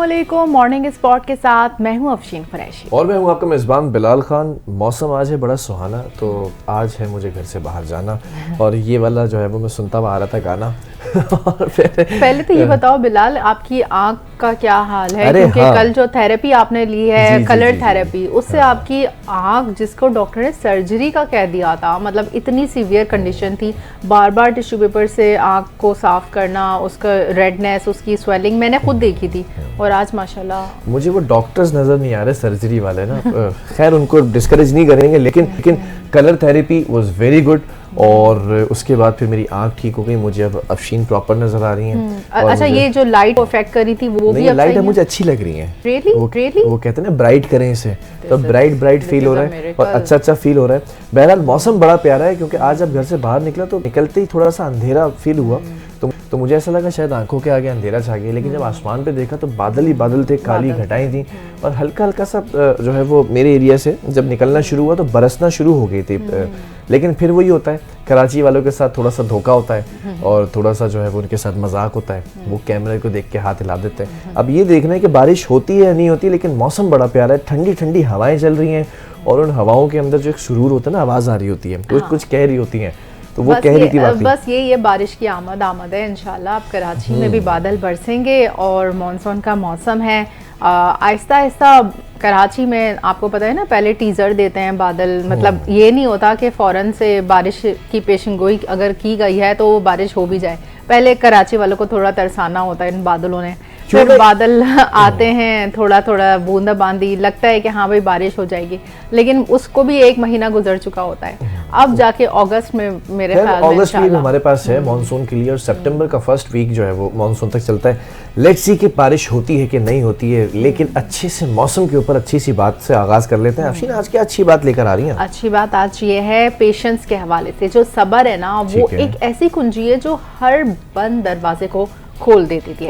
अस्सलामुअलैकुम। Morning spot के साथ मैं हूं अफशीन कुरैशी और मैं हूं आपका मेज़बान बिलाल खान। मौसम आज है बड़ा सुहाना, तो आज है मुझे घर से बाहर जाना और ये वाला जो है वो मैं सुनता हुआ आ रहा था गाना। और पहले तो ये बताओ बिलाल, आपकी आंख का क्या हाल है? क्योंकि हाँ। कल जो थेरेपी आपने ली है, कलर थेरेपी, उससे हाँ। आपकी आंख, जिसको डॉक्टर ने सर्जरी का कह दिया था, मतलब इतनी सीवियर कंडीशन थी, बार बार टिश्यू पेपर से आंख को साफ करना, उसका रेडनेस, उसकी स्वेलिंग मैंने खुद देखी थी। और आज माशाल्लाह मुझे वो डॉक्टर्स नजर नहीं आ रहे सर्जरी वाले ना। खैर उनको डिस्करेज नहीं करेंगे, लेकिन colour therapy was very good. और उसके बाद फिर मेरी आंख ठीक हो गई, मुझे अब अफशीन प्रॉपर नजर आ रही है। अच्छा, ये जो लाइट इफेक्ट करी थी वो भी अब लाइट मुझे अच्छी लग रही है। Really? वो कहते हैं ना ब्राइट करें इसे, तो ब्राइट फील हो रहा है और अच्छा फील हो रहा है। बहरहाल मौसम बड़ा प्यारा है, क्योंकि आज जब घर से बाहर निकला तो निकलते ही थोड़ा सा अंधेरा फील हुआ। तो मुझे ऐसा लगा शायद आंखों के आगे अंधेरा छा गया, लेकिन जब आसमान पे देखा तो बादल ही बादल थे, काली घटाएं थी और हल्का हल्का सा जो है वो मेरे एरिया से जब निकलना शुरू हुआ तो बरसना शुरू हो गई थी। लेकिन फिर वही होता है, कराची वालों के साथ थोड़ा सा धोखा होता है और थोड़ा सा जो है वो उनके साथ मजाक होता है। वो कैमरे को देख के हाथ हिला देते हैं। अब ये देखना है कि बारिश होती है या नहीं होती, लेकिन मौसम बड़ा प्यारा है, ठंडी ठंडी हवाएं चल रही हैं और उन हवाओं के अंदर जो एक सुरूर होता है ना, आवाज आ रही होती है, कुछ कह रही होती है, तो वो कह रही थी बस ये बारिश की आमद है। इंशाल्लाह अब कराची में भी बादल बरसेंगे और मॉनसून का मौसम है। आहिस्ता आहिस्ता कराची में, आपको पता है ना, पहले टीजर देते हैं बादल, मतलब ये नहीं होता कि फौरन से बारिश की पेशेंगोई अगर की गई है तो बारिश हो भी जाए। पहले कराची वालों को थोड़ा तरसाना होता है इन बादलों ने, फिर बादल आते हैं, थोड़ा थोड़ा बूंदाबांदी, लगता है कि हाँ भाई बारिश हो जाएगी, लेकिन उसको भी 1 महीना गुजर चुका होता है। अब जाके अगस्त में मेरे ख्याल में अगस्त वीक हमारे पास है मॉनसून के लिए, और सितंबर का फर्स्ट वीक जो है वो मॉनसून तक चलता है। लेट्स सी कि बारिश होती है कि नहीं होती है, लेकिन अच्छे से मौसम के ऊपर अच्छी सी बात से आगाज कर लेते हैं। अफशीन, आज क्या अच्छी बात लेकर आ रही हैं? अच्छी बात आज ये है पेशेंस के हवाले से। जो सब्र है ना, वो एक ऐसी कुंजी है जो हर बंद दरवाजे को खोल देती थी।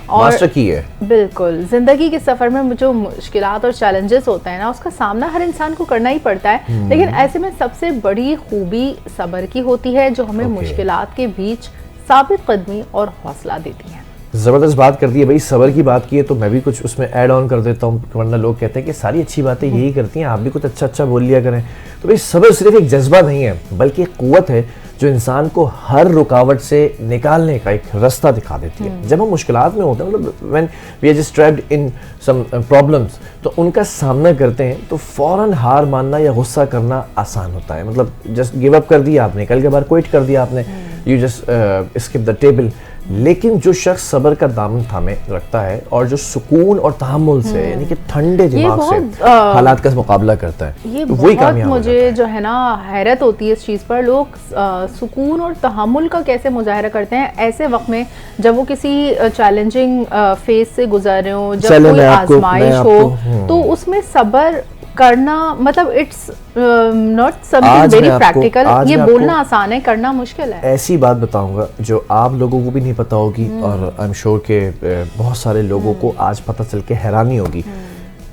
मास्टर की है। बिल्कुल, जिंदगी के सफर में जो मुश्किलात और चैलेंजेस होते हैं ना, उसका सामना हर इंसान को करना ही पड़ता है। लेकिन ऐसे में सबसे बड़ी खूबी सब्र की होती है, जो हमें मुश्किलात के बीच साबित कदमी और हौसला देती है। जबरदस्त बात कर दी है भाई, सब्र की बात की है तो मैं भी कुछ उसमें ऐड ऑन कर देता हूँ, वरना लोग कहते हैं कि सारी अच्छी बातें यही करती हैं, आप भी कुछ अच्छा बोल लिया करें। तो भाई सब्र सिर्फ एक जज्बा नहीं है, बल्कि एक कुव्वत है जो इंसान को हर रुकावट से निकालने का एक रास्ता दिखा देती है। जब हम मुश्किलात में होते हैं, मतलब when we are just trapped in some problems, तो उनका सामना करते हैं तो फौरन हार मानना या गुस्सा करना आसान होता है। मतलब जस्ट गिव अप कर दिया आपने, कल के बार क्विट कर दिया आपने, you just skip the table. लेकिन जो शख्स सब्र का दामन थामे रखता है और जो सुकून और तहम्मुल से, यानी कि ठंडे दिमाग से हालात का मुकाबला करता है, ये तो वही कामयाब हो मुझे जो है ना हैरत होती है इस चीज़ पर। लोग सुकून और तहम्मुल का कैसे मुजाहरा करते हैं ऐसे वक्त में, जब वो किसी चैलेंजिंग फेज से गुजर रहे हो, जब कोई आजमाइश हो, तो उसमें सब्र करना, मतलब it's not something very practical. ये बोलना आसान है, करना मुश्किल है। ऐसी बात बताऊंगा जो आप लोगों को भी नहीं पता होगी और आई एम श्योर के बहुत सारे लोगों को आज पता चल के हैरानी होगी।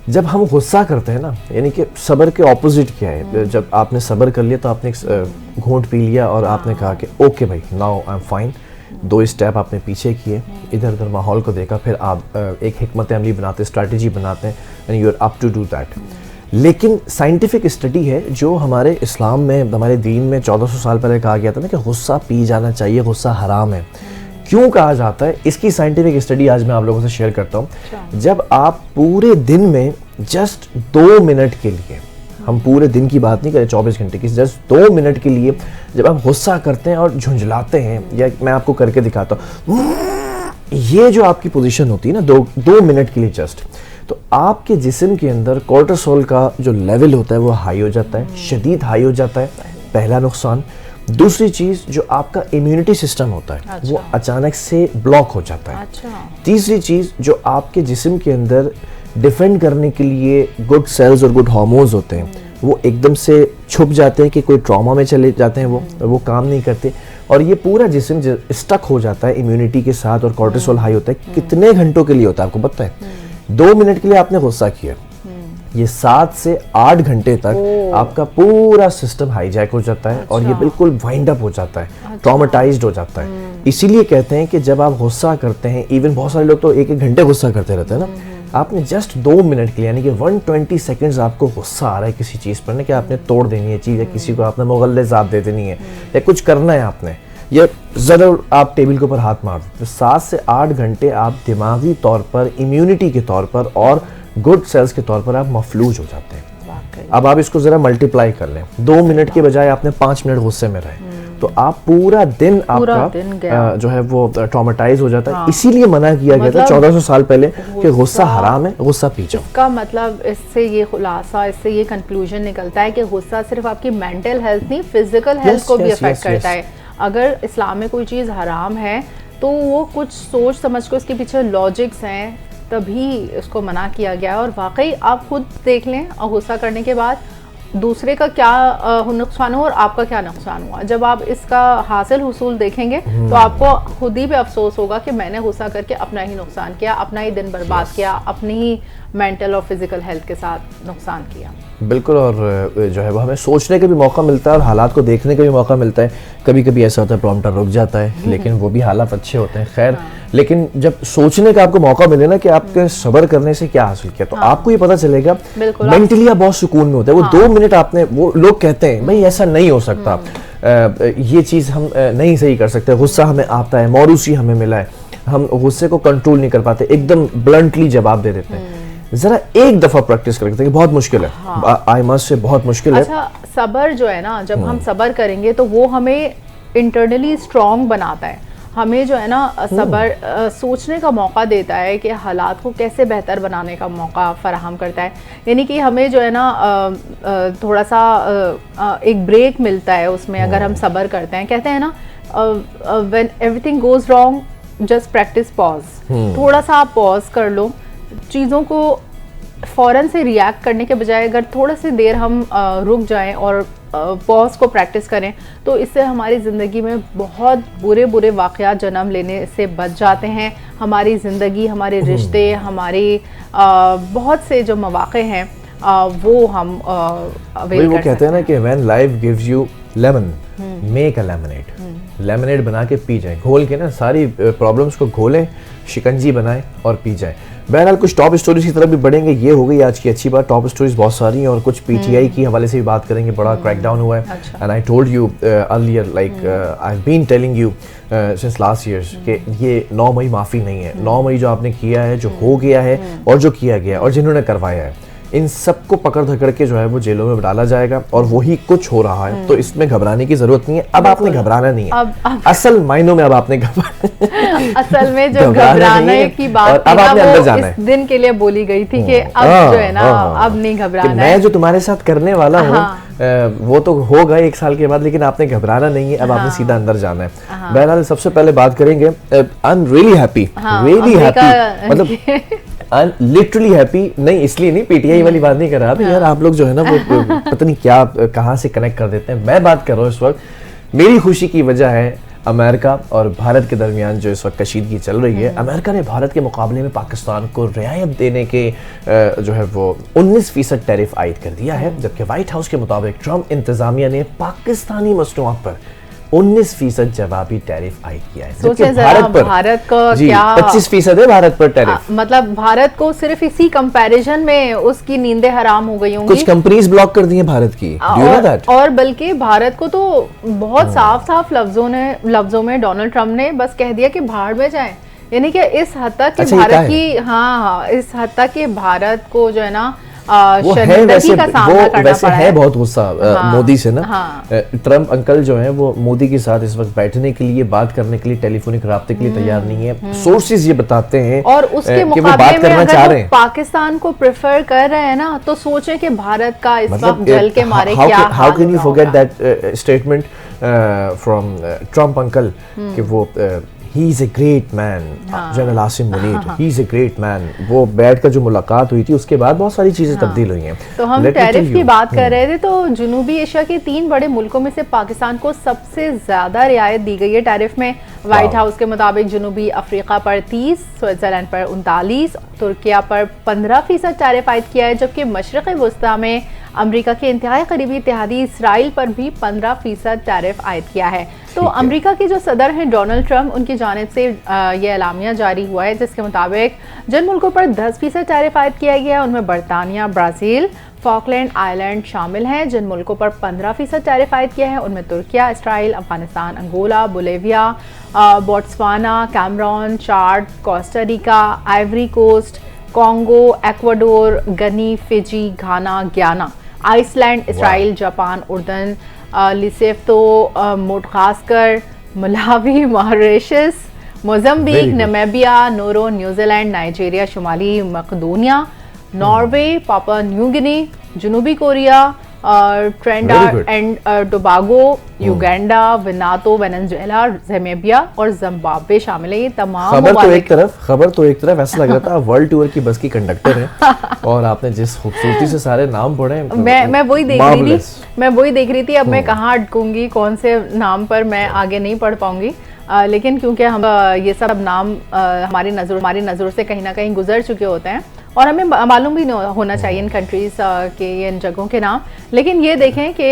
जब हम गुस्सा करते हैं ना, यानी कि सब्र के ऑपोजिट क्या है। जब आपने सब्र कर लिया तो आपने एक घूंट पी लिया और आपने कहा कि ओके भाई, now I am fine. 2 step आपने पीछे किए, इधर उधर माहौल को देखा, फिर आप एक हिकमत अमली बनाते, स्ट्रैटेजी बनाते हैं, and you are up to do that. लेकिन साइंटिफिक स्टडी है जो हमारे इस्लाम में, हमारे दीन में 1400 साल पहले कहा गया था ना कि गुस्सा पी जाना चाहिए, गुस्सा हराम है। क्यों कहा जाता है, इसकी साइंटिफिक स्टडी आज मैं आप लोगों से शेयर करता हूँ। जब आप पूरे दिन में जस्ट 2 मिनट के लिए, हम पूरे दिन की बात नहीं करें 24 घंटे की, जस्ट 2 मिनट के लिए जब आप गुस्सा करते हैं और झुंझलाते हैं, या मैं आपको करके दिखाता हूँ, ये जो आपकी पोजीशन होती है ना 2 मिनट के लिए जस्ट, तो आपके जिस्म के अंदर कोर्टिसोल का जो लेवल होता है वो हाई हो जाता है, शदीद हाई हो जाता है। पहला नुकसान। दूसरी चीज, जो आपका इम्यूनिटी सिस्टम होता है वो अचानक से ब्लॉक हो जाता है। तीसरी चीज, जो आपके जिस्म के अंदर डिफेंड करने के लिए गुड सेल्स और गुड हार्मोन्स होते हैं वो एकदम से छुप जाते हैं कि कोई ट्रॉमा में चले जाते हैं, वो काम नहीं करते और ये पूरा जिस्म स्टक हो जाता है इम्यूनिटी के साथ और कोर्टिसोल हाई होता है। कितने घंटों के लिए होता है आपको पता है? 2 मिनट के लिए आपने गुस्सा किया, ये 7 से 8 घंटे तक आपका पूरा सिस्टम हाईजैक हो जाता है और ये बिल्कुल वाइंड अप हो जाता है, ट्रॉमेटाइज्ड हो जाता है। इसीलिए कहते हैं कि जब आप गुस्सा करते हैं, इवन बहुत सारे लोग तो 1-1 घंटे गुस्सा करते रहते हैं ना, आपने जस्ट 2 मिनट के लिए यानी कि 120 सेकंड्स आपको गुस्सा आ रहा है किसी चीज़ पर ना, कि आपने तोड़ देनी है चीज़, या किसी को आपने मुगल्लज़ात दे देनी है, या कुछ करना है आपने, या ज़रूर आप टेबल के ऊपर हाथ मार दो, तो 7 से 8 घंटे आप दिमागी तौर पर, इम्यूनिटी के तौर पर और गुड सेल्स के तौर पर आप मफलूज हो जाते हैं। अब आप इसको ज़रा मल्टीप्लाई कर लें, 2 मिनट के बजाय आपने 5 मिनट गुस्से में रहे, तो आप पूरा दिन आपका जो है वो ट्रॉमेटाइज हो जाता है। इसीलिए मना किया गया था 1400 साल पहले कि गुस्सा हराम है, गुस्सा पी जाओ। इसका मतलब इससे ये खुलासा, इससे ये कंक्लूजन निकलता है कि गुस्सा सिर्फ आपकी मेंटल हेल्थ नहीं, फिजिकल हेल्थ को भी अफेक्ट करता है। अगर इस्लाम में कोई चीज़ हराम है तो वो कुछ सोच समझ के उसके पीछे लॉजिक्स हैं, तभी उसको मना किया गया है। और वाकई आप खुद देख लें, गुस्सा करने के बाद दूसरे का क्या नुकसान हुआ और आपका क्या नुकसान हुआ। जब आप इसका हासिल हुसूल देखेंगे तो आपको खुद ही पे अफसोस होगा कि मैंने गुस्सा करके अपना ही नुकसान किया, अपना ही दिन बर्बाद किया, अपनी ही मेंटल और फिजिकल हेल्थ के साथ नुकसान किया। बिल्कुल। और जो है वो हमें सोचने का भी मौका मिलता है और हालात को देखने का भी मौका मिलता है। कभी कभी ऐसा होता है प्रॉम्प्टर रुक जाता है, लेकिन वो भी हालात अच्छे होते हैं। खैर, लेकिन जब सोचने का आपको मौका मिले ना कि आपके सब्र करने से क्या हासिल किया, तो आपको ये पता चलेगा मेंटली आप बहुत सुकून में होते हैं। वो 2 मिनट आपने, वो लोग कहते हैं भाई ऐसा नहीं हो सकता, ये चीज़ हम नहीं सही कर सकते, गुस्सा हमें आता है, मौरूसी हमें मिला है, हम गुस्से को कंट्रोल नहीं कर पाते, एकदम ब्लंटली जवाब दे देते हैं। जरा एक दफा प्रैक्टिस करके देखिए, बहुत मुश्किल है, आई मस्ट से बहुत मुश्किल है। अच्छा, सब्र जो है ना, जब हम सब्र करेंगे तो वो हमें इंटरनली स्ट्रॉन्ग बनाता है, हमें जो है ना सब्र सोचने का मौका देता है कि हालात को कैसे बेहतर बनाने का मौका फराहम करता है। यानी कि हमें जो है ना थोड़ा सा एक ब्रेक मिलता है उसमें, अगर हम सब्र करते हैं। कहते हैं ना when everything goes wrong just practice pause, थोड़ा सा आप पॉज कर लो, चीज़ों को फ़ौरन से रिएक्ट करने के बजाय अगर थोड़ा सी देर हम रुक जाएं और पॉज को प्रैक्टिस करें, तो इससे हमारी ज़िंदगी में बहुत बुरे बुरे वाक़यात जन्म लेने से बच जाते हैं। हमारी ज़िंदगी, हमारे रिश्ते, हमारे बहुत से जो मौक़े हैं वो हम वो कहते हैं ना कि when life gives you lemon make a lemonade, lemonade बना के पी जाए, घोल के ना सारी प्रॉब्लम्स को घोलें, शिकंजी बनाएं और पी जाए। बहरहाल कुछ टॉप स्टोरीज की तरफ भी बढ़ेंगे, ये हो गई आज की अच्छी बात। टॉप स्टोरीज बहुत सारी हैं और कुछ पीटीआई की हवाले से भी बात करेंगे, बड़ा क्रैकडाउन हुआ है। And I told you earlier, like I have been telling you since last years कि ये 9 मई माफ़ी नहीं है। 9 मई जो आपने किया है, जो हो गया है और जो किया गया और जिन्होंने करवाया है, इन सबको पकड़ धकड़ के जो है वो जेलों में डाला जाएगा और वही कुछ हो रहा है। तो इसमें घबराने की जरूरत नहीं है। अब आपने घबराना नहीं है, अब असल मायनों में अब आपने असल में जो घबराने की बात अब आपने अंदर जाना है, इस दिन के लिए बोली गई थी कि अब जो है ना अब नहीं घबराना है। मैं जो तुम्हारे साथ करने वाला हूँ वो तो होगा 1 साल के बाद, लेकिन आपने घबराना नहीं है, अब आपने सीधा अंदर जाना है। बहरहाल सबसे पहले बात करेंगे, आई एम रियली हैप्पी, मतलब लिटरली हैप्पी, नहीं इसलिए नहीं, पीटीआई वाली बात नहीं कर रहा यार, आप लोग जो है ना वो पता नहीं क्या कहाँ से कनेक्ट कर देते हैं। मैं बात कर रहा हूँ इस वक्त, मेरी खुशी की वजह है अमेरिका और भारत के दरमियान जो इस वक्त कशीदगी चल रही है। अमेरिका ने भारत के मुकाबले में पाकिस्तान को रियायत देने के जो है वो 19% टैरिफ आयद कर दिया है, जबकि व्हाइट हाउस के मुताबिक ट्रंप इंतजामिया ने पाकिस्तानी मसनूआत पर 19% जवाबी टैरिफ आयद किया है। सोचे भारत का क्या 25% है भारत पर टैरिफ, मतलब भारत को सिर्फ इसी कंपैरिजन में उसकी नींदें हराम हो गई होंगी। कुछ कंपनीज ब्लॉक कर दी हैं भारत की, डू यू नो दैट? और बल्कि भारत को तो बहुत साफ लफ्जों में डोनाल्ड ट्रंप ने बस कह दिया कि भाड़ में जाएं। यानी कि इस हद तक कि भारत की इस हद तक कि भारत को जो है ना वो है वैसे है बहुत गुस्सा मोदी से ना। ट्रंप अंकल जो है वो मोदी के साथ इस वक्त बैठने के लिए, बात करने के लिए, टेलीफोनिक राब्ते के लिए तैयार नहीं है। सोर्सेज ये बताते हैं और उसके मुकाबले में अगर पाकिस्तान को प्रेफर कर रहे हैं ना, तो सोचे कि भारत का इस वक्त जल के मारे क्या how can you forget that statement from Trump uncle कि वो he is a great man, general Asim Munir, he is a great man. वो बैठ कर जो मुलाकात हुई थी उसके बाद बहुत सारी चीजें तब्दील हुई हैं। तो हम टैरिफ की बात कर रहे थे, तो जनूबी एशिया के 3 बड़े मुल्कों में से पाकिस्तान को सबसे ज्यादा रियायत दी गई है टैरिफ में। व्हाइट हाउस के मुताबिक जनूबी अफ्रीका पर 30, स्विट्जरलैंड पर 39, तुर्किया पर 15% टैरिफ आयद किया है, जबकि मशरक़ वस्ता में अमेरिका के इंतहाई करीबी इत्तेहादी इसराइल पर भी 15% टैरिफ आयद किया है। तो अमेरिका के जो सदर हैं डोनाल्ड ट्रंप, उनकी जानिब से ये एलामिया जारी हुआ है जिसके मुताबिक जिन मुल्कों पर 10% टैरिफ आयद किया गया है उनमें बरतानिया, ब्राज़ील, फॉकलैंड आइलैंड शामिल हैं। जिन मुल्कों पर 15% टैरिफ आयद किया है उनमें Turkiye, Israel, Afghanistan, Angola, Bolivia, Botswana, Cameroon, Chad, Costa Rica, Ivory Coast, Congo, Ecuador, Guinea, Fiji, Ghana, Guyana, Iceland, Israel, Japan, उर्दन, लिसेफ्तो, Madagascar, Malawi, Mauritius, Mozambique, Namibia, Nauru, New Zealand, Nigeria, शुमाली मकदोनिया, नॉर्वे, पापुआ न्यू गिनी, जनूबी Korea, Trinidad and Tobago, Uganda, Vanuatu, Venezuela, Zambia और Zimbabwe शामिल है। ये तमाम खबर तो एक तरफ ऐसा लग रहा था वर्ल्ड टूर की बस की कंडक्टर है और आपने जिस खूबसूरती से सारे नाम पढ़े, मैं वही देख रही थी। अब मैं कहाँ अटकूंगी, कौन से नाम पर मैं आगे नहीं पढ़ पाऊंगी, लेकिन क्योंकि हम ये सब नाम हमारी नज़रों से कहीं ना कहीं गुजर चुके होते हैं और हमें मालूम भी नहीं होना चाहिए इन कंट्रीज़ के, इन जगहों के नाम। लेकिन ये देखें कि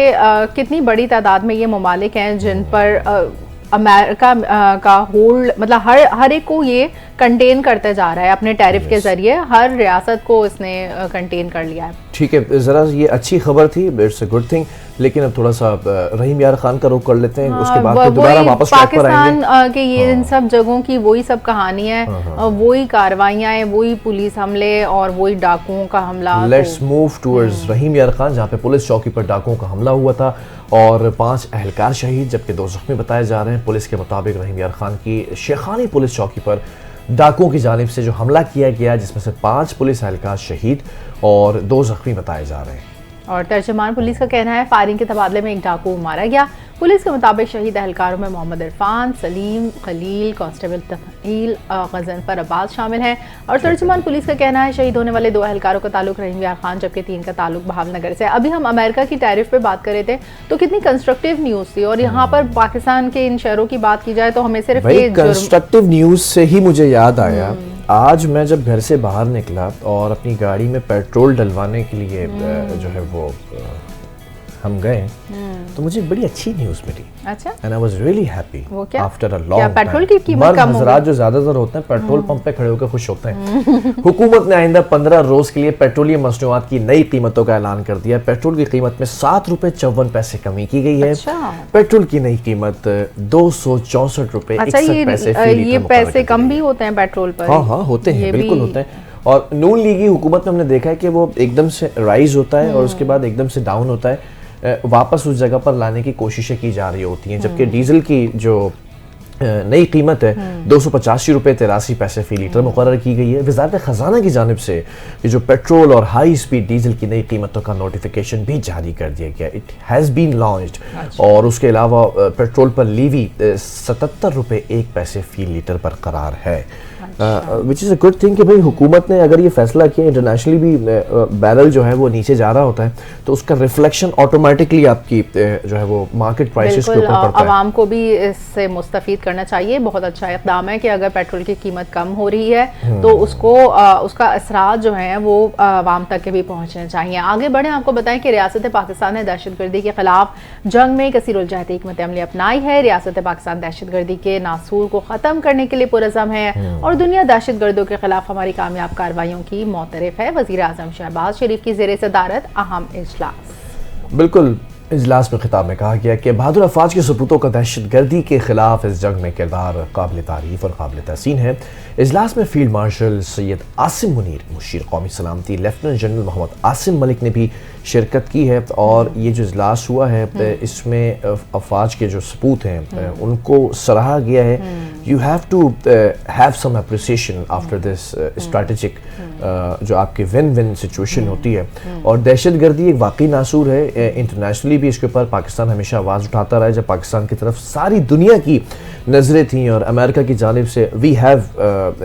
कितनी बड़ी तादाद में ये ममालिक हैं जिन पर अमेरिका का होल्ड, मतलब हर एक को ये कंटेन करते जा रहा है अपने टैरिफ के जरिए। हर रियासत को इसने कंटेन कर लिया है। ठीक है, ज़रा ये अच्छी खबर थी, इट्स अ गुड थिंग। लेकिन अब थोड़ा सा रहीम यार खान का रुख कर लेते हैं, उसके बाद फिर दोबारा वापस पाकिस्तान के ये इन सब जगहों की वही सब कहानी है, वही कार्रवाइयाँ हैं, वही पुलिस हमले और वही डाकुओं का हमला। लेट्स मूव टूवर्ड्स रहीम यार खान, जहाँ पे पुलिस चौकी पर डाकुओं का हमला हुआ था और 5 अहलकार शहीद जबकि 2 जख्मी बताए जा रहे हैं। पुलिस के मुताबिक रहीम यार खान की शेखानी पुलिस चौकी पर डाकुओं की जानिब से जो हमला किया गया, जिसमें से 5 पुलिस एहलकार शहीद और 2 जख्मी बताए जा रहे हैं। और तर्जुमान पुलिस का कहना है फायरिंग के तबादले में एक डाकू मारा गया। पुलिस के मुताबिक शहीद एहलकारों में मोहम्मद इरफान, सलीम, खलील, कांस्टेबल तफील, गजनफर अब्बास शामिल हैं। और तर्जुमान पुलिस का कहना है शहीद होने वाले 2 एहलकारों का ताल्लुक रहीम यार खान जबकि 3 का ताल्लुक भावनगर से। अभी हम अमेरिका की टैरिफ पे बात कर रहे थे तो कितनी कंस्ट्रक्टिव न्यूज़ थी, और यहाँ पर पाकिस्तान के इन शहरों की बात की जाए तो हमें सिर्फ कंस्ट्रक्टिव न्यूज़ से ही मुझे याद आया, आज मैं जब घर से बाहर निकला और अपनी गाड़ी में पेट्रोल डलवाने के लिए जो है वो हम गए तो मुझे बड़ी अच्छी न्यूज़ मिली। अच्छा, and I was really happy after a long time. Petrol की कीमत कम हो गई। जो ज्यादातर होते हैं पेट्रोल पंप पे खड़े होकर खुश होते हैं। हुकूमत ने आइंदा 15 रोज के लिए पेट्रोलियम मसनूआत की नई कीमतों का ऐलान कर दिया। पेट्रोल की कीमत में 7 रुपए 54 पैसे कमी की गई है। पेट्रोल की नई कीमत 264 रुपए 61 पैसे। ये पैसे कम भी होते हैं पेट्रोल पर? हाँ होते हैं, बिल्कुल होते हैं। और नून लीगी हुकूमत में हमने देखा है कि वो एकदम से राइज होता है और उसके बाद एकदम से डाउन होता है, वापस उस जगह पर लाने की कोशिशें की जा रही होती हैं। जबकि डीजल की जो नई कीमत है 285 रुपये 83 पैसे फी लीटर मुकर्रर की गई है। वज़ारत ख़ज़ाना की जानिब से ये जो पेट्रोल और हाई स्पीड डीजल की नई कीमतों का नोटिफिकेशन भी जारी कर दिया गया, इट हैज़ बीन लॉन्च्ड। और उसके अलावा पेट्रोल पर लीवी 77 रुपये 1 पैसे फी लीटर पर करार है, which is a good thing कि भाई हुकूमत ने अगर ये फैसला किया, इंटरनेशनली भी बैरल जो है वो नीचे जा रहा होता है तो उसका रिफ्लेक्शन ऑटोमेटिकली आपकी जो है वो मार्केट प्राइसेस के ऊपर पड़ता है। आवाम को भी इससे मुस्तफीद करना चाहिए। बहुत अच्छा इक़दाम है कि अगर पेट्रोल की कीमत कम हो रही है तो उसको उसका असरात जो है वो आवाम तक के भी पहुँचने चाहिए। आगे बढ़े, आपको बताएं कि रियासत पाकिस्तान ने दहशतगर्दी के खिलाफ जंग में कसीर उलझाती हिकमत अमली अपनाई है। रियासत पाकिस्तान दहशतगर्दी के नासूर को ख़त्म करने के लिए पुरज़म है और दुनिया दहशतगर्दों के खिलाफ हमारी कामयाब कार्रवाइयों की मोतरफ है। वज़ीर आज़म शहबाज शरीफ की ज़ेरे सदारत अहम इजलास। बिल्कुल, इजलास में खिताब में कहा गया कि बहादुर अफवाज के सपूतों का दहशतगर्दी के खिलाफ इस जंग में किरदार काबिल तारीफ़ और काबिल तहसीन है। इजलास में फील्ड मार्शल सैयद आसिम मुनीर, मुशीर कौमी सलामती लेफ्टिनेंट जनरल मोहम्मद आसिम मलिक ने भी शिरकत की है। और ये जो इजलास हुआ है इसमें अफवाज के जो सपूत हैं उनको सराहा गया है you have to have some appreciation after this strategic जो आपकी विन विन सिचुएशन होती है। और दहशतगर्दी एक वाकई नासूर है, इंटरनेशनली भी इसके ऊपर पाकिस्तान हमेशा आवाज़ उठाता रहा है। जब पाकिस्तान की तरफ सारी दुनिया की नज़रें थीं और अमेरिका की जानिब से we have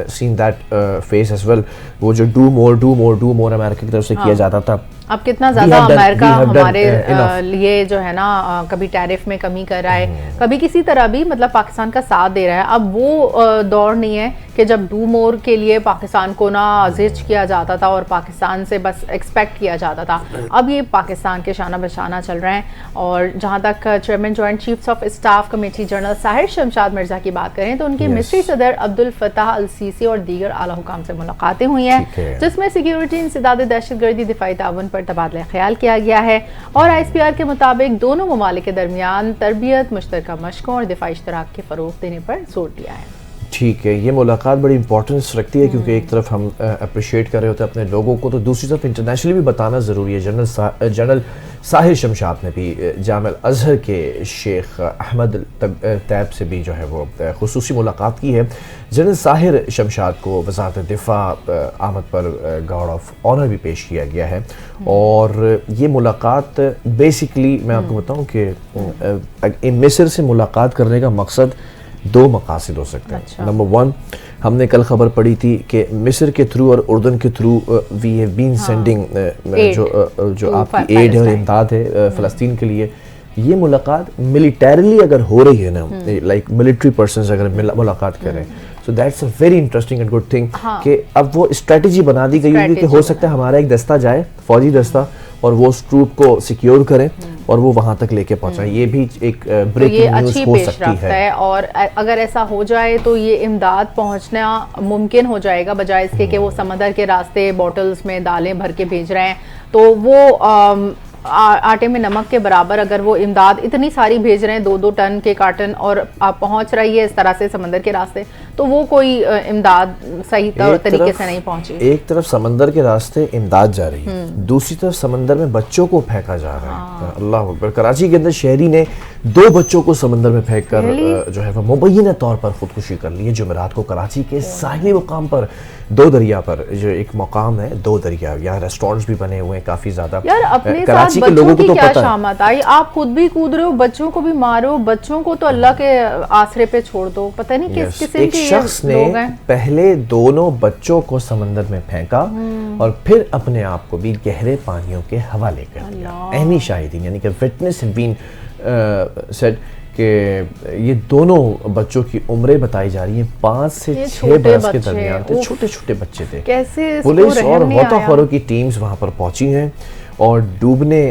seen that face as well, वो जो डू मोर अमेरिका की तरफ से किया जाता था। अब कितना ज्यादा अमेरिका हमारे लिए जो है ना कभी टैरिफ में कमी कर रहा है, कभी किसी तरह भी मतलब पाकिस्तान का साथ दे रहा है। अब वो दौर नहीं है कि जब डू मोर के लिए पाकिस्तान को ना जिज किया जाता था और पाकिस्तान से बस एक्सपेक्ट किया जाता था। अब ये पाकिस्तान के शाना बशाना चल रहे हैं। और जहाँ तक chairman joint chiefs of staff committee general Sahir Shamshad Mirza की बात करें तो उनकी मिस्री सदर अब्दुल फताह अल सीसी और दीगर आला हुकाम से मुलाकातें हुई हैं, जिसमें सिक्योरिटी, इंसदाद दहशतगर्दी, दिफाई ताउन पर तबादला ख्याल किया गया है। और ISPR के मुताबिक दोनों ममालिक के दरमियान तरबियत, मुश्तरका मशकों और दिफाई इश्तराक के फ़रोग़ देने पर जोर दिया है। ठीक है, ये मुलाकात बड़ी इंपॉर्टेंस रखती है क्योंकि एक तरफ हम अप्रिशिएट कर रहे होते हैं अपने लोगों को, तो दूसरी तरफ इंटरनेशनली भी बताना ज़रूरी है। जनरल साहिर शमशाद ने भी जामिया अज़हर के शेख अहमद तैब से भी जो है वो खुसूसी मुलाकात की है। जनरल साहिर शमशाद को वज़ारत दिफा आमद पर गार्ड ऑफ ऑनर भी पेश किया गया है। और ये मुलाकात बेसिकली मैं आपको बताऊँ कि मिस्र से मुलाकात करने का मकसद दो मकासद हो सकते हैं। अच्छा। नंबर 1, हमने कल खबर पढ़ी थी कि मिस्र के थ्रू और उर्दन के through we have been sending जो आपकी एड है और इमदाद है फ़लस्तीन के लिए। ये मुलाकात मिलिटरीली अगर हो रही है ना, लाइक मिलिट्री पर्सन्स अगर मुलाकात करें, so that's a very interesting and good thing कि अब वो स्ट्रेटजी बना दी गई होगी कि हो सकता है हमारा एक दस्ता जाए, फौजी दस्ता, और वो उस ट्रूप को सिक्योर करें और वो वहां तक लेके पहुंचाएं। ये भी एक ब्रेकिंग न्यूज़ हो सकती है। और अगर ऐसा हो जाए तो ये इमदाद पहुंचना मुमकिन हो जाएगा, बजाय इसके कि वो समंदर के रास्ते बॉटल्स में दालें भर के भेज रहे हैं। तो वो आटे में नमक के बराबर अगर वो इमदाद इतनी सारी भेज रहे हैं, 2-2 टन के कार्टन, और आप पहुंच रही है इस तरह से समंदर के रास्ते, तो वो कोई इमदाद सही तरीके से नहीं पहुंची। एक तरफ समंदर के रास्ते इमदाद जा रही है, दूसरी तरफ समंदर में बच्चों को फेंका जा रहा है। अल्लाह अकबर। कराची के अंदर शहरी ने 2 बच्चों को समंदर में फेंक कर जो है वो मुबैना तौर पर खुदकुशी कर ली है। जुमेरात को कराची के साहिली मुकाम पर दो दरिया पर जो एक मकाम है, दो दरिया, यहाँ रेस्टोरेंट्स भी बने हुए हैं काफी ज्यादा। यार अपने कराची के लोगों को तो क्या शामत आई, आप खुद भी कूद रहे हो, बच्चों को भी मारो, बच्चों को तो अल्लाह के आसरे पे छोड़ दो। पता नहीं किस किस्म के शख्स ने पहले दोनों बच्चों को समंदर में फेंका और फिर अपने आप को भी गहरे पानियों के हवाले कर दिया। ऐनी शाहिदीन यानी कि विटनेस हैव बीन सेड कि ये दोनों बच्चों की उम्रें बताई जा रही हैं 5 से 6 बरस के दरमियान थे, छोटे छोटे बच्चे थे। कैसे पुलिस और गौताखोरों की टीम्स वहां पर पहुंची हैं और डूबने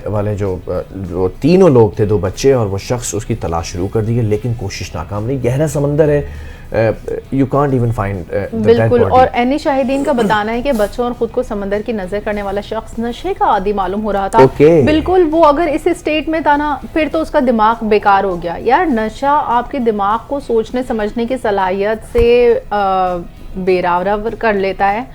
वाले जो तीनों लोग थे, 2 बच्चे और वो शख्स, उसकी तलाश शुरू कर दी है, लेकिन कोशिश नाकाम रही। गहरा समंदर है, यू कांट इवन फाइंड बिल्कुल। और एनी शाहिदीन का बताना है कि बच्चों और खुद को समंदर की नजर करने वाला शख्स नशे का आदी मालूम हो रहा था। बिल्कुल, वो अगर इस स्टेट में था ना, फिर तो उसका दिमाग बेकार हो गया। यार नशा आपके दिमाग को सोचने समझने की सलाहियत से बेरावर कर लेता है,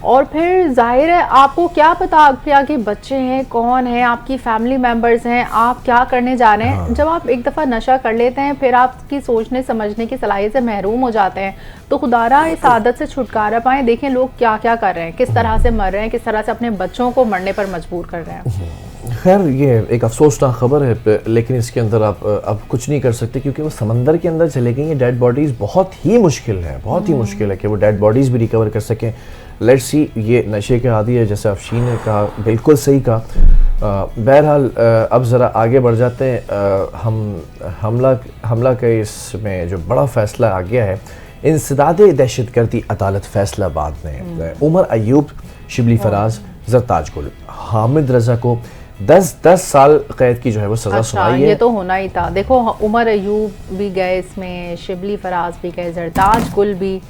और फिर जाहिर है आपको क्या पता आपके आगे बच्चे हैं, कौन है आपकी फैमिली मेंबर्स हैं, आप क्या करने जा रहे हैं। जब आप एक दफ़ा नशा कर लेते हैं, फिर आपकी सोचने समझने की सलाहियत से महरूम हो जाते हैं। तो खुदारा इस आदत से छुटकारा पाएं। देखें लोग क्या क्या कर रहे हैं, किस तरह से मर रहे हैं, किस तरह से अपने बच्चों को मरने पर मजबूर कर रहे हैं। खैर ये एक अफसोसनाक खबर है, लेकिन इसके अंदर आप अब कुछ नहीं कर सकते क्योंकि वो समंदर के अंदर चले गई हैं। डेड बॉडीज़ बहुत ही मुश्किल है, बहुत ही मुश्किल है कि वो डेड बॉडीज़ भी रिकवर कर सकें। लेट्स सी, ये नशे के आदी है, जैसे अफशीन ने कहा, बिल्कुल सही कहा। बहरहाल अब ज़रा आगे बढ़ जाते हैं। हमला के इसमें जो बड़ा फ़ैसला आ गया है, इंसदाद दहशतगर्दी अदालत फैसलाबाद ने उमर अयूब, शिबली फराज, ज़रताज गुल, हामिद रज़ा को 10 साल कैद की जो है वो सज़ा सुनाई है। ये तो होना ही था। देखो उमर अयूब भी गए इसमें, शिबली फराज भी गए, ज़रताज गुल भी,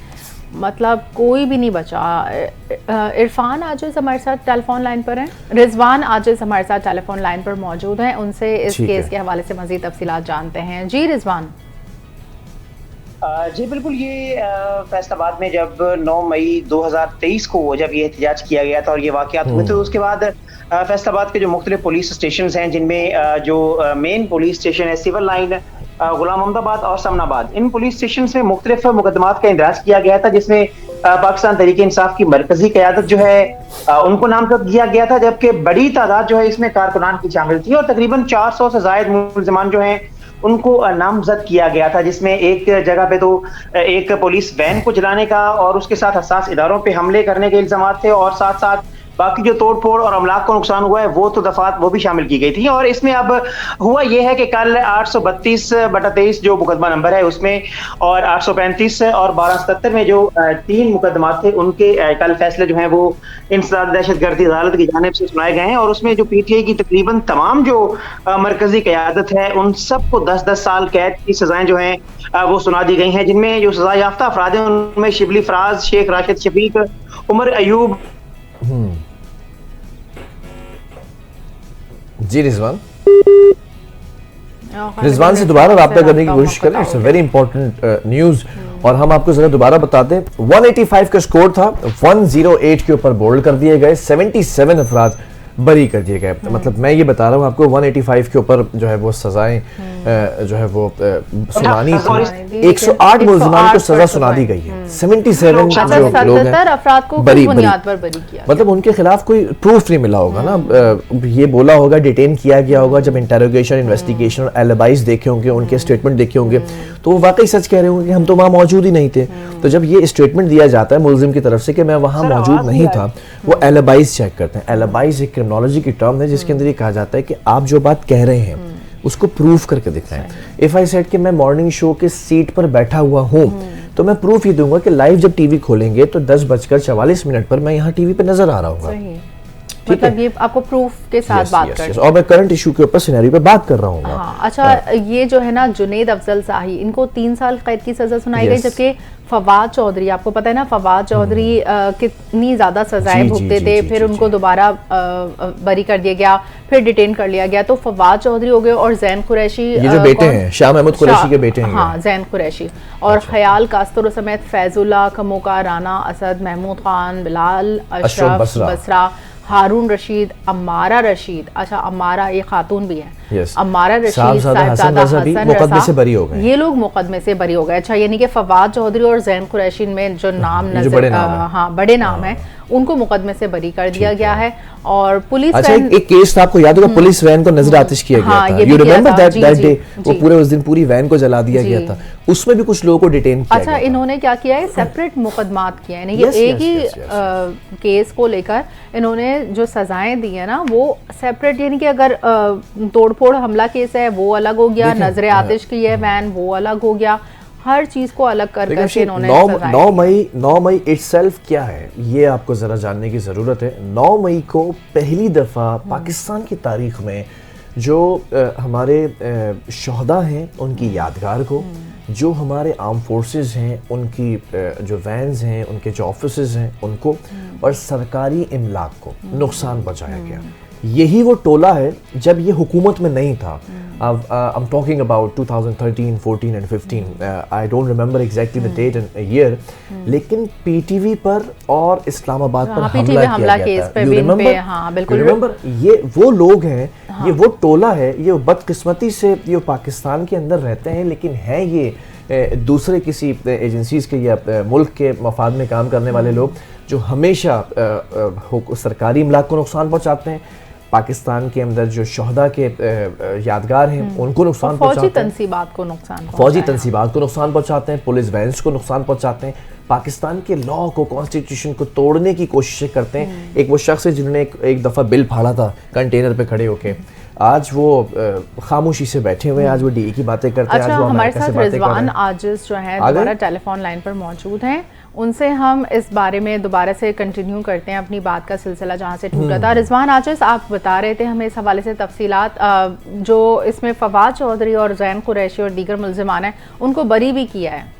मतलब कोई भी नहीं बचा। इरफान आज हमारे साथ टेलीफोन लाइन पर हैं, रिजवान आज हमारे साथ टेलीफोन लाइन पर मौजूद हैं, उनसे इस केस के हवाले से मज़ीद तफसीलात जानते हैं। जी रिजवान। जी बिल्कुल, ये फैसलाबाद में जब 9 मई 2023 को जब ये एहतजाज किया गया था और ये वाक़यात हुए थे, उसके बाद फैसलाबाद के जो मुख्तलिफ पुलिस स्टेशन हैं, जिनमें जो मेन पुलिस स्टेशन है सिविल लाइन, गुलाम अहमदाबाद और समनाबाद, इन पुलिस स्टेशन में मुख्तलिफ मुकदमात का इंदराज किया गया था, जिसमें पाकिस्तान तहरीक इंसाफ की मरकजी क़यादत जो है उनको नामजद किया गया था, जबकि बड़ी तादाद जो है इसमें कारकुनान की शामिल थी और तकरीबन 400 से ज़ायद मुल्ज़िमान जो हैं उनको नामजद किया गया था, जिसमें एक जगह पे तो एक पुलिस वैन को जलाने का और उसके साथ हसास इदारों पे हमले करने के इल्जाम थे, और साथ साथ बाकी जो तोड़ फोड़ और अमलाक को नुकसान हुआ है वो तो दफात वो भी शामिल की गई थी। और इसमें अब हुआ ये है कि कल 832/23 जो मुकदमा नंबर है उसमें और 835 और 1277 में जो 3 मुकदमा थे उनके कल फैसले जो हैं वो इंसदाद दहशतगर्दी अदालत की जानिब से सुनाए गए हैं, और उसमें जो PTI की तकरीबन तमाम जो मरकजी क़यादत है उन सबको 10-10 साल कैद की सजाएं जो हैं वो सुना दी गई हैं, जिनमें जो सजा याफ्ता अफराद हैं उनमें शिबली फराज, शेख राशिद शफीक, उमर अयूब। जी रिजवान से दोबारा रब्ता करने की कोशिश करें, it's a very important news. और हम आपको जरा दोबारा बता दें, 185 का स्कोर था, 108 के ऊपर बोल्ड कर दिए गए, 77 अफराद बरी कर दिए गए। मतलब मैं ये बता रहा हूँ आपको 185 के ऊपर जो है वो सजाएं जो है वो सुनानी थी, 108 मुल्ज़िमान को सजा सुना दी गई है, 77 जो लोग हैं अफराद को बरी बुनियाद पर बरी किया, मतलब उनके खिलाफ कोई प्रूफ नहीं मिला होगा ना, ये बोला होगा, डिटेन किया गया होगा, जब इंटेरोगेशन, इन्वेस्टिगेशन और एलिबाइज देखे होंगे, उनके स्टेटमेंट देखे होंगे तो वो वाकई सच कह रहे होंगे कि हम तो वहाँ मौजूद ही नहीं थे। तो जब ये स्टेटमेंट दिया जाता है मुल्जिम की तरफ से कि मैं वहाँ मौजूद नहीं था, वो एलिबाइज चेक करते हैं। एलिबाइज एक क्रिमिनोलॉजी की टर्म है जिसके अंदर ये कहा जाता है कि आप जो बात कह रहे हैं उसको प्रूफ करके दिखाएं। इफ आई सेड कि मैं मॉर्निंग शो के सीट पर बैठा हुआ हूँ तो मैं प्रूफ ये दूंगा कि लाइव जब टीवी खोलेंगे तो 10:44 पर मैं यहाँ टीवी पे नजर आ रहा हूँ। मतलब ये आपको प्रूफ के साथ बात कर, और मैं करंट इशू के ऊपर सिनेरियो पे बात कर रहा हूँ। हाँ, अच्छा ये जो है ना जुनेद अफजल शाही, इनको 3 साल कैद की सजा सुनाई गई, जबकि फवाद चौधरी, आपको पता है ना फवाद चौधरी कितनी ज्यादा सजाएं भुगते थे, फिर उनको दोबारा बरी कर दिया गया, फिर डिटेन कर लिया गया। तो फवाद चौधरी हो गए और जैन कुरैशी, ये जो बेटे हैं शाह महमूद कुरैशी के बेटे हैं, हाँ जैन कुरैशी, और ख्याल कास्तरो समेत फैजुल्ला, कमोका, राना असद, महमूद खान, बिलाल अशरफ बसरा, हारून रशीद, अम्मारा रशीद, अच्छा अम्मारा ये खातून भी है, अम्मारा रशीद, साहिबजादा हसन मुकदमे से बरी हो गए, ये लोग मुकदमे से बरी हो गए। अच्छा यानी कि फवाद चौधरी और जैन कुरैशी में जो नाम नजर, हाँ बड़े नाम है, उनको मुकदमे से बरी कर दिया गया है। और पुलिस अच्छा एक केस था, आपको याद होगा, पुलिस वैन को नजर आतिश किया गया था, यू रिमेंबर दैट डे, वो पूरे उस दिन पूरी वैन को जला दिया गया था, उसमें भी कुछ लोगों को डिटेन किया गया। अच्छा इन्होंने क्या किया है, सेपरेट मुकदमात किया है, ये एक ही केस को लेकर इन्होंने जो सजाएं दी है ना वो सेपरेट, यानी कि अगर तोड़फोड़ हमला केस है वो अलग हो गया, नजर आतिश की है वैन वो अलग हो गया, हर चीज को अलग कर करके इन्होंने 9 मई इटसेल्फ क्या है ये आपको जरा जानने की जरूरत है। 9 मई को पहली दफा पाकिस्तान की तारीख में जो हमारे शोहदा हैं उनकी यादगार को, जो हमारे आर्म फोर्सेस हैं उनकी जो वैन्स हैं, उनके जो ऑफिसेज हैं उनको, और सरकारी इमलाक को नुकसान पहुंचाया गया। यही वो टोला है जब ये हुकूमत में नहीं था। I'm talking about 2013, 14 and 15. I don't remember exactly the date and year. लेकिन PTV पर और इस्लामाबाद पर हमला किया गया था। You remember? हाँ, बिल्कुल। Remember? ये वो लोग हैं, हाँ। ये वो टोला है, ये बदकिस्मती से ये पाकिस्तान के अंदर रहते हैं, लेकिन हैं ये दूसरे किसी एजेंसीज के या मुल्क के मफाद में काम करने वाले लोग, जो हमेशा सरकारी इमलाक को नुकसान पहुँचाते हैं। पाकिस्तान के अंदर जो शोहदा के यादगार हैं उनको नुकसान पहुंचाते हैं, फौजी तंसीबात को नुकसान पहुंचाते हैं, पुलिस वैन्स को नुकसान पहुंचाते हैं, पाकिस्तान के लॉ को, कॉन्स्टिट्यूशन को तोड़ने की कोशिशें करते हैं। एक वो शख्स है जिन्होंने एक दफ़ा बिल फाड़ा था कंटेनर पे खड़े होके, आज वो खामोशी से बैठे हुए हैं, आज वो DE की बातें करते हैं। अच्छा, आज वो हमारे साथ रिजवान आजिज जो है दोबारा टेलीफोन लाइन पर मौजूद हैं, उनसे हम इस बारे में दोबारा से कंटिन्यू करते हैं अपनी बात का सिलसिला जहाँ से टूटा था। रिजवान आजिज, आप बता रहे थे हमें इस हवाले से तफसीलात, जो इसमें फवाद चौधरी और जैन कुरैशी और दीगर मुल्जिमान हैं उनको बरी भी किया है।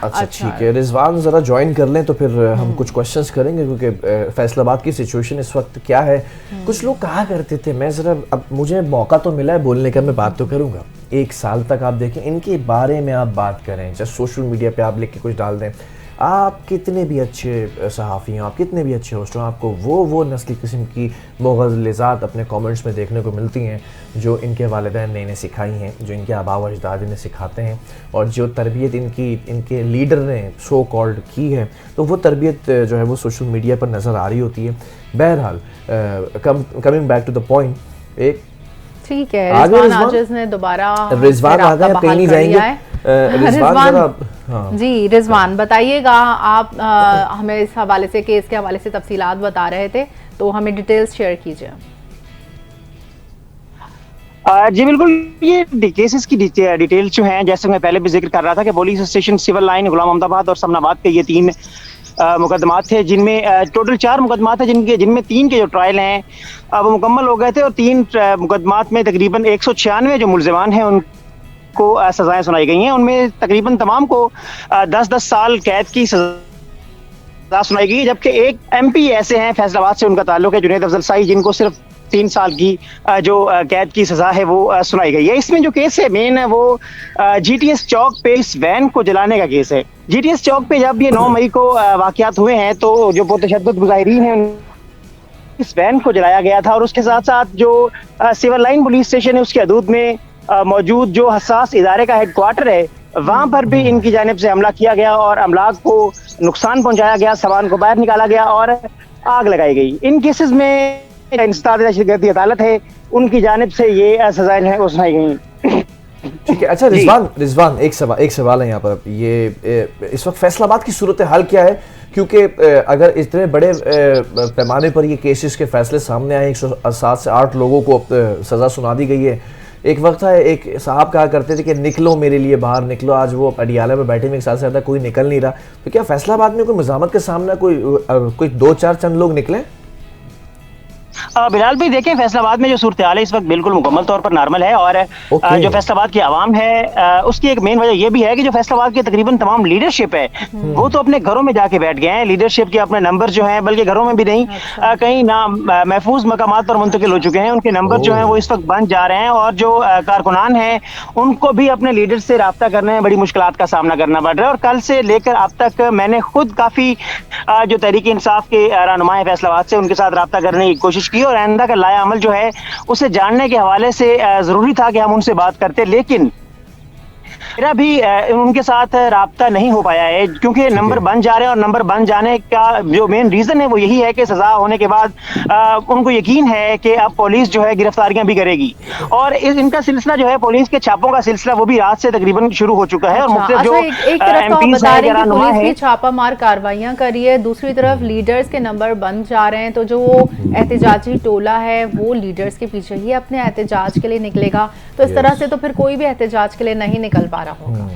अच्छा ठीक है, रिजवान जरा ज्वाइन कर लें तो फिर हम कुछ क्वेश्चंस करेंगे, क्योंकि फैसलाबाद की सिचुएशन इस वक्त क्या है। कुछ लोग कहा करते थे, मैं जरा, अब मुझे मौका तो मिला है बोलने का, मैं बात तो करूंगा। 1 साल तक आप देखें इनके बारे में आप बात करें, चाहे सोशल मीडिया पे आप लिख के कुछ डाल दें, आप कितने भी अच्छे सहाफ़ी हैं, आप कितने भी अच्छे होस्ट हो, आपको वो नस्ली किस्म की मुग़ल्लिज़ात अपने कमेंट्स में देखने को मिलती हैं जो इनके वालिदैन ने इन्हें सिखाई हैं, जो इनके आबा व अजदाद इन्हें सिखाते हैं, और जो तरबियत इनके लीडर ने सो कॉल्ड की है, तो वो तरबियत जो है वो सोशल मीडिया पर नज़र आ रही होती है। बहरहाल coming back to the point, एक ठीक है, रिजवान आजिज ने दोबारा रिजवान आ गए, कहीं नहीं जाएंगे। रिजवान हाँ। जी रिजवान बताइएगा, आप हमें इस हवाले से, केस के हवाले से तफसीलात बता रहे थे, तो हमें डिटेल्स शेयर कीजिए। जी बिल्कुल, ये केसेस की डिटेल्स जो हैं, जैसे मैं पहले भी जिक्र कर रहा था कि पुलिस स्टेशन, सिविल लाइन, गुलाम अहमदाबाद और समनाबाद के ये 3 मुकदमात थे, जिनमें टोटल 4 मुकदमात हैं, जिनमें 3 के जो ट्रायल हैं वो मुकम्मल हो गए थे, और 3 मुकदमात में तकरीबन 196 जो मुल्ज़िमान हैं उनको सजाएं सुनाई गई हैं। उनमें तकरीबन तमाम को 10-10 साल कैद की सजा सुनाई गई, जबकि एक MP ऐसे हैं फैसलाबाद से, उनका ताल्लुक है, जुनैद अफजल शाही, जिनको सिर्फ 3 साल की जो कैद की सजा है वो सुनाई गई है। इसमें जो केस है मेन है वो GTS चौक पे इस वैन को जलाने का केस है। GTS चौक पे जब ये 9 मई को वाकयात हुए हैं, तो जो पुरतशद्दुद मुजाहिरीन हैं इस वैन को जलाया गया था, और उसके साथ साथ जो सिविल लाइन पुलिस स्टेशन है उसके हदूद में मौजूद जो हसास इदारे का हेडक्वार्टर है, वहां पर भी इनकी जानिब से हमला किया गया और अमलाक को नुकसान पहुंचाया गया, सामान को बाहर निकाला गया और आग लगाई गई। इन केसेस में इंसदाद दहशतगर्दी अदालत है, उनकी जानिब से ये सजाएं हैं वो सुनाई गई। ठीक है, अच्छा रिजवान एक सवाल है यहाँ पर, ये इस वक्त फैसलाबाद की सूरत हाल क्या है? क्योंकि अगर इतने बड़े पैमाने पर ये केसेस के फैसले सामने आए, 107 से 8 लोगों को सज़ा सुना दी गई है। एक वक्त है, एक साहब कहा करते थे कि निकलो मेरे लिए बाहर निकलो, आज वो अडियाला में बैठे में 1 साल से ज़्यादा कोई निकल नहीं रहा, तो क्या फैसलाबाद में कोई मज़ामत के सामने कोई 2-4 चंद लोग निकले? बिलाल भाई देखें, फैसलाबाद में जो सूरत हाल है इस वक्त बिल्कुल मुकम्मल तौर पर नॉर्मल है, और जो फैसलाबाद की आवाम है उसकी एक मेन वजह यह भी है कि जो फैसलाबाद की तकरीबन तमाम लीडरशिप है वो तो अपने घरों में जाके बैठ गए हैं। लीडरशिप के अपने नंबर जो हैं, बल्कि घरों में भी नहीं, कहीं ना महफूज मकामात पर मुंतकिल हो चुके हैं, उनके नंबर जो हैं वो इस वक्त बन जा रहे हैं, और जो कारकुनान हैं उनको भी अपने लीडर से रब्ता करने में बड़ी मुश्किलात का सामना करना पड़ रहा है। और कल से लेकर अब तक मैंने खुद काफ़ी जो तहरीक इंसाफ के रहनुमा है फैसलाबाद से, उनके साथ रब्ता करने की कोशिश की, और आइंदा का लाया अमल जो है उसे जानने के हवाले से जरूरी था कि हम उनसे बात करते, लेकिन मेरा भी उनके साथ राब्ता नहीं हो पाया है, क्योंकि नंबर बन जा रहे हैं, और नंबर बन जाने का जो मेन रीजन है वो यही है कि सजा होने के बाद उनको यकीन है कि अब पुलिस जो है गिरफ्तारियां भी करेगी, और इनका सिलसिला जो है पुलिस के छापों का सिलसिला वो भी आज से तकरीबन शुरू हो चुका है। और मुख्तलिफ जो एक तरफ तो बता रहे हैं कि पुलिस की छापामार कार्रवाइयां करी है, दूसरी तरफ लीडर्स के नंबर बन जा रहे हैं, तो जो वो एहतजाजी टोला है वो लीडर्स के पीछे ही अपने एहतजाज के लिए निकलेगा, तो इस तरह से तो फिर कोई भी एहतजाज के लिए नहीं निकल पा रहा होगा।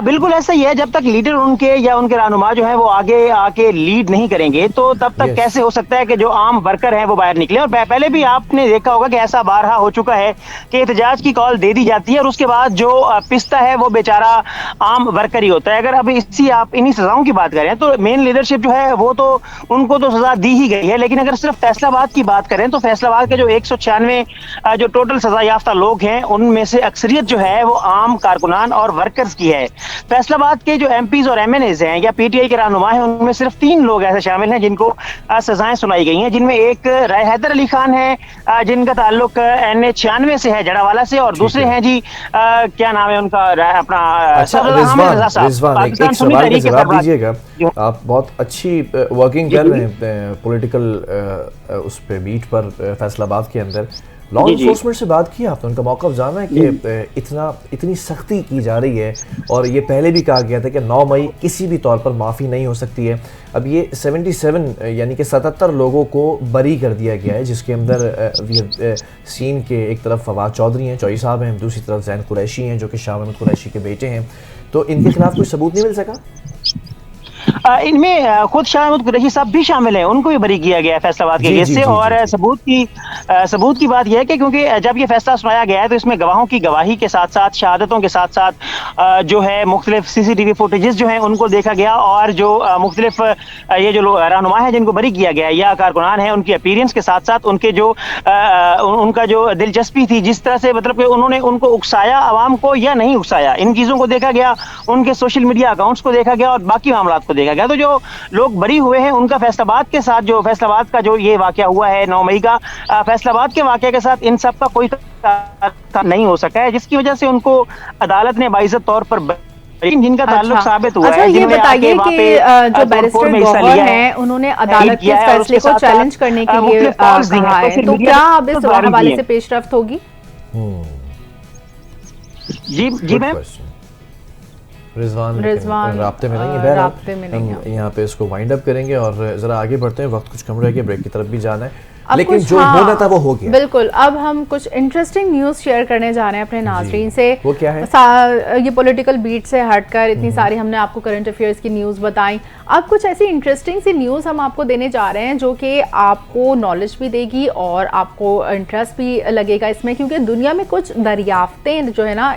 बिल्कुल ऐसा ही है, जब तक लीडर उनके या उनके रहनुमा जो है वो आगे आके लीड नहीं करेंगे तो तब तक कैसे हो सकता है कि जो आम वर्कर हैं वो बाहर निकले। और पहले भी आपने देखा होगा कि ऐसा बारहा हो चुका है कि एहतजाज की कॉल दे दी जाती है और उसके बाद जो पिसता है वो बेचारा आम वर्कर ही होता है। अगर अब आप इन्हीं सजाओं की बात करें तो मेन लीडरशिप जो है वो तो उनको तो सजा दी ही गई है, लेकिन अगर सिर्फ फैसलाबाद की बात करें तो फैसलाबाद के जो 196 जो टोटल सजा याफ्ता लोग हैं उनमें से अक्सरियत जो है वो आम कारकुनान और वर्कर्स की है। फैसलाबाद के जो MPs और MNAs हैं या PTI के रहनुमा हैं उनमें सिर्फ 3 लोग ऐसे शामिल हैं जिनको सजाएं सुनाई गई हैं, जिनमें एक हैदर अली खान है जिनका ताल्लुक NA96 से है, जड़ावाला से, और दूसरे हैं जी क्या नाम है उनका अपना रिजवान। एक सवाल का जवाब दीजिएगा, आप बहुत अच्छी वर्किंग कर रहे हैं पॉलिटिकल उस पे बीट पर फैसलाबाद के अंदर, लॉ इन्फोर्समेंट से बात की आपने, उनका मौक़िफ़ जाना है कि इतनी सख्ती की जा रही है, और ये पहले भी कहा गया था कि 9 मई किसी भी तौर पर माफ़ी नहीं हो सकती है। अब ये 77 यानी कि 77 लोगों को बरी कर दिया गया है, जिसके अंदर सीन के एक तरफ फवाद चौधरी हैं, चौधरी साहब हैं, दूसरी तरफ जैन कुरैशी हैं जो कि शाह महमूद कुरैशी के बेटे हैं, तो इनके खिलाफ कोई सबूत नहीं मिल सका? इनमें खुद शाह महमूद कुरैशी साहब भी शामिल हैं, उनको भी बरी किया गया है फैसलाबाद के केस से। और सबूत की बात यह है कि क्योंकि जब ये फैसला सुनाया गया है तो इसमें गवाहों की गवाही के साथ साथ, शहादतों के साथ साथ जो है मुख्तलिफ CCTV फुटेजेस जो हैं उनको देखा गया, और जो मुख्तलिफ ये जो रहनुमा है जिनको बरी किया गया है या कारकुनान है, उनकी अपीयरेंस के साथ साथ उनके जो उनका जो दिलचस्पी थी, जिस तरह से मतलब कि उन्होंने उनको उकसाया आवाम को या नहीं उकसाया, इन चीज़ों को देखा गया, उनके सोशल मीडिया अकाउंट्स को देखा गया और बाकी मामला को देखा गया। तो जो लोग बरी हुए हैं उनका फैसलाबाद के साथ, जो फैसलाबाद का जो ये वाकया हुआ है 9 मई का, फैसलाबाद के वाकये के साथ इन सब का कोई नहीं हो सका है, जिसकी वजह से उनको अदालत ने बाइज्जत तौर पर जिनका ताल्लुक साबित हुआ है। ये बताइए कि जो बैरिस्टर गौहर हैं उन्होंने अदालत के फैसले को चैलेंज करने के लिए कहा है, तो क्या अब इस हवाले से पेशरफ्त होगी? जी मैम, रिजवान राब्ते में नहीं है, हम यहाँ पे इसको वाइंड अप करेंगे और जरा आगे बढ़ते हैं, वक्त कुछ कम रह गया, ब्रेक की तरफ भी जाना है, लेकिन जो होना था वो हो गया। बिल्कुल, अब हम कुछ इंटरेस्टिंग न्यूज़ शेयर करने जा रहे हैं अपने नाजरीन से। वो क्या है? ये पॉलिटिकल बीट से हटकर इतनी सारी हमने आपको करंट अफेयर्स की न्यूज़ बताई, अब कुछ ऐसी इंटरेस्टिंग सी न्यूज़ हम आपको देने जा रहे हैं जो कि आपको नॉलेज भी देगी और आपको इंटरेस्ट भी लगेगा इसमें, क्योंकि दुनिया में कुछ दरियाफ्तें जो है ना,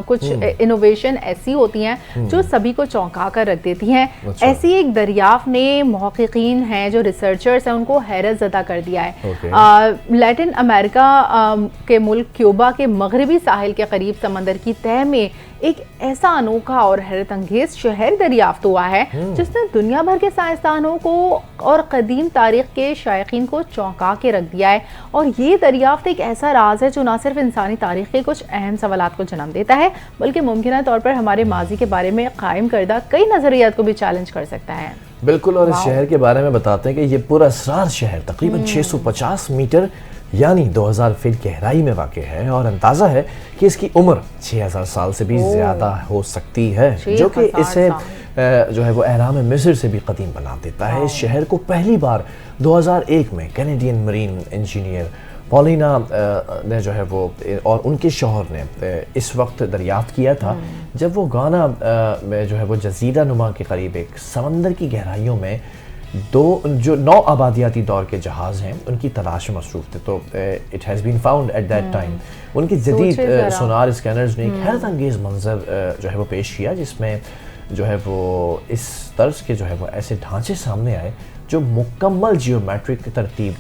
कुछ इनोवेशन ऐसी होती हैं जो सभी को चौंका कर रख देती हैं। ऐसी एक दरियाफ्त ने मुहक्किकीन हैं, जो रिसर्चर्स हैं, उनको हैरत ज़दा कर दिया है। लैटिन अमेरिका के मुल्क क्यूबा के मगरबी साहिल के करीब समंदर की तह में एक ऐसा अनोखा और हैरत अंगेज शहर दरियाफ्त हुआ है जिसने दुनिया भर के साइंसदानों को और कदीम तारीख के शायकीन को चौंका के रख दिया है। और ये दरियाफ्त एक ऐसा राज है जो न सिर्फ इंसानी तारीख के कुछ अहम सवालात को जन्म देता है, बल्कि मुमकिन तौर पर हमारे माजी के बारे में कायम करदा कई नजरियात को भी चैलेंज कर सकता है। बिल्कुल, और इस शहर के बारे में बताते हैं कि ये पूरा असरार शहर तकरीबन 650 मीटर यानी 2000 फीट गहराई में वाक़ है, और अंदाज़ा है कि इसकी उम्र 6000 साल से भी ज़्यादा हो सकती है, जो कि इसे जो है वो अहराम मिस्र से भी कदीम बना देता है। इस शहर को पहली बार 2001 में कैनेडियन मरीन इंजीनियर पॉलिना ने जो है वो और उनके शौहर ने इस वक्त दरियाफ्त किया था जब वो गाना में जो है वो जजीरा नुमा के करीब एक समंदर की गहराइयों में जो 9 आबादियाती दौर के जहाज़ हैं उनकी तलाश में मसरूफ़ थे। तो it has been found at that time. उनकी जदीद सोनार स्कैनर्स ने एक हैरत अंगेज़ मंजर जो है वो पेश किया, जिसमें जो है वो इस तर्ज के जो है वो ऐसे ढांचे सामने आए जो मुकम्मल जियोमेट्रिक तरतीब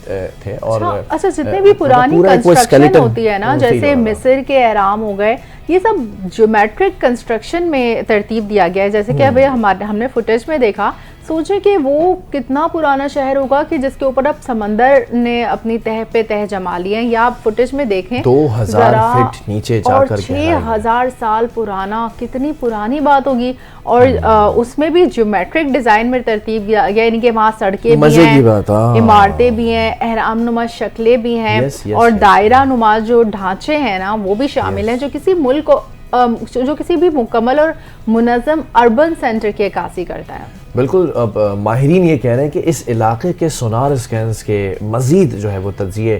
थे। और अच्छा, जितने भी पुरानी कंस्ट्रक्शन होती है ना, जैसे मिस्र के एहराम हो गए, ये सब जियोमेट्रिक कंस्ट्रक्शन में तरतीब दिया गया है। जैसे कि अभी हमने फुटेज में देखा, सोचे कि वो कितना पुराना शहर होगा कि जिसके ऊपर अब समंदर ने अपनी तह पे तह जमा लिए हैं। या आप फुटेज में देखें 2000 फीट नीचे जाकर, और 6000 साल पुराना, कितनी पुरानी बात होगी। और उसमें भी ज्योमेट्रिक डिजाइन में तरतीब दिया गया, यानी कि वहाँ सड़कें भी हैं, इमारतें भी हैं, एहराम नुमा शक्लें भी हैं, और दायरा नुमा जो ढांचे हैं ना वो भी शामिल हैं, जो किसी मुल्क को जो किसी भी मुकम्मल और मुनज़्ज़म अर्बन सेंटर की अक्कासी करता है। बिल्कुल, अब माहिरीन ये कह रहे हैं कि इस इलाके के सोनार स्कैन्स के मज़ीद जो है वो तज्ज़िये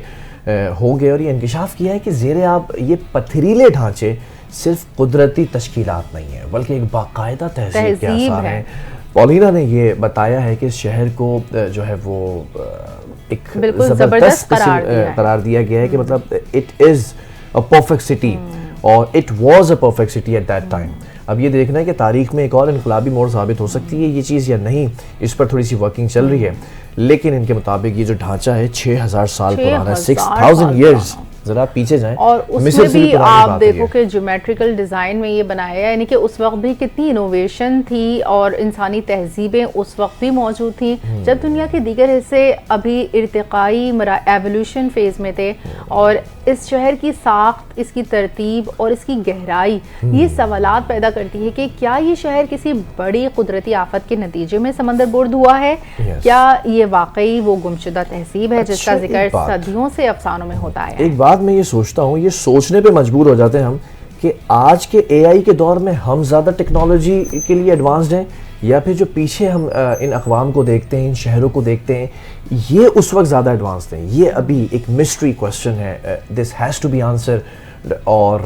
हो गए, और ये इंकशाफ किया है कि ज़ेरे आप ये पथरीले ढांचे सिर्फ कुदरती तश्कीलात नहीं है बल्कि एक बाकायदा तहज़ीब के आसार हैं। पॉलिना ने ये बताया है कि इस शहर को जो है वो एक ज़बरदस्त करार दिया गया है कि मतलब it is a perfect city और it was a perfect city at that time. अब ये देखना है कि तारीख में एक और इनकलाबी मोड़ साबित हो सकती है ये चीज़ या नहीं, इस पर थोड़ी सी वर्किंग चल रही है। लेकिन इनके मुताबिक ये जो ढांचा है 6000 साल पुराना, 6000 ईयर्स। जरा पीछे जाएं, और उसमें भी आप देखो कि ज्योमेट्रिकल डिज़ाइन में ये बनाया है, यानी कि उस वक्त भी कितनी इनोवेशन थी और इंसानी तहजीबें उस वक्त भी मौजूद थी जब दुनिया के दीगर हिस्से अभी इर्तिकाई एवोल्यूशन फेज में थे। और इस शहर की साख्त, इसकी तरतीब और इसकी गहराई ये सवालात पैदा करती है कि क्या ये शहर किसी बड़ी कुदरती आफत के नतीजे में समंदर बुर्द हुआ है? क्या ये वाकई वो गुमशुदा तहजीब है जिसका जिक्र सदियों से अफसानों में होता है? एक बात मैं ये सोचता हूँ, ये सोचने पे मजबूर हो जाते हैं हम कि आज के AI के दौर में हम ज़्यादा टेक्नोलॉजी के लिए एडवांस्ड हैं, या फिर जो पीछे हम इन अक़वाम को देखते हैं, इन शहरों को देखते हैं, ये उस वक्त ज़्यादा एडवांस्ड हैं। ये अभी एक मिस्ट्री क्वेश्चन है। This has to be answer और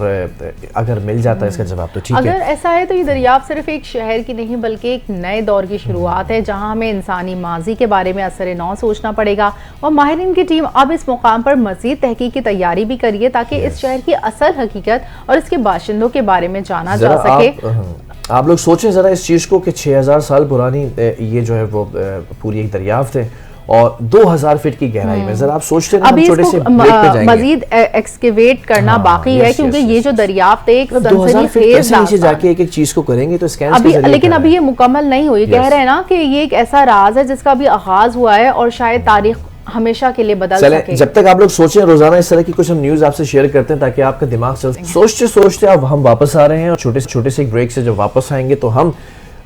अगर मिल जाता है इसका जवाब तो ठीक अगर है। ऐसा है तो ये दरियाफ्त सिर्फ एक शहर की नहीं बल्कि एक नए दौर की शुरुआत है, जहां हमें इंसानी माजी के बारे में असर नौ सोचना पड़ेगा। और माहिरीन की टीम अब इस मुकाम पर मजीद तहकीक की तैयारी भी करिए ताकि इस शहर की असल हकीकत और इसके बाशिंदों के बारे में जाना जा सके। आप लोग सोचें जरा इस चीज को कि 6000 साल पुरानी ये जो है वो पूरी एक दरियाफ्त है और 2000 फीट की गहराई में। जरा आप सोचते हैं अभी छोटे से ब्रेक पे जाएंगे, मजीद एक्सकेवेट करना बाकी है, क्योंकि ये जो दरियाफ्त है एक 2000 फीट से नीचे जाके एक एक चीज को करेंगे तो स्कैन अभी, लेकिन अभी ये मुकम्मल नहीं हुई। कह रहे हैं ना कि ये एक ऐसा राज है जिसका अभी आगाज हुआ है और शायद तारीख हमेशा के लिए बदल सके। जब तक आप लोग सोचें, रोजाना इस तरह की कुछ हम न्यूज आपसे शेयर करते हैं ताकि आपका दिमाग चल। सोचते सोचते अब हम वापस आ रहे हैं और छोटे से ब्रेक से जब वापस आएंगे तो हम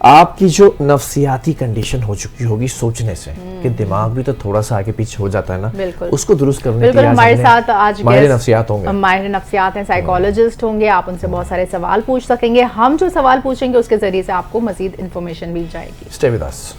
आपकी जो नफ्सियाती कंडीशन हो चुकी होगी सोचने से कि दिमाग भी तो थोड़ा सा आगे पीछे हो जाता है ना, उसको दुरुस्त करने के लिए हमारे साथ आज माहिर नफ्सियात होंगे। माहिर नफ्सियात हैं, साइकोलॉजिस्ट होंगे, आप उनसे बहुत सारे सवाल पूछ सकेंगे। हम जो सवाल पूछेंगे उसके जरिए से आपको मजीद इंफॉर्मेशन मिल जाएगी। Stay with us.